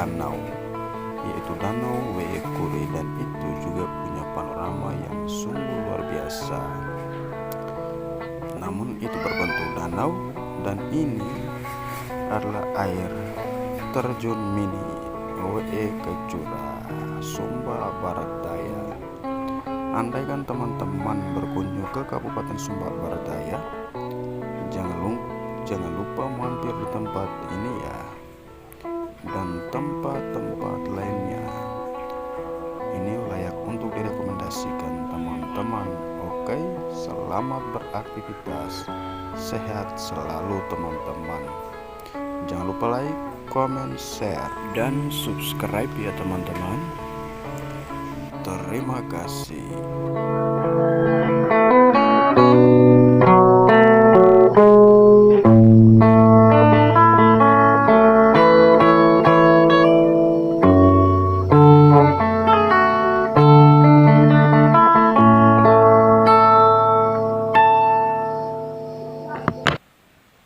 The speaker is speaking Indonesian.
danau, yaitu Danau Weekuri, dan itu juga punya panorama yang sungguh luar biasa. Namun itu berbentuk danau, dan ini adalah air terjun mini WE Kejura, Sumba Barat Daya. Andaikan teman-teman berkunjung ke Kabupaten Sumba Barat Daya, jangan lupa mampir di tempat ini ya, dan tempat-tempat lainnya. Ini layak untuk direkomendasikan teman-teman. Oke, selamat beraktivitas, sehat selalu teman-teman. Jangan lupa like, comment, share, dan subscribe ya teman-teman. Terima kasih.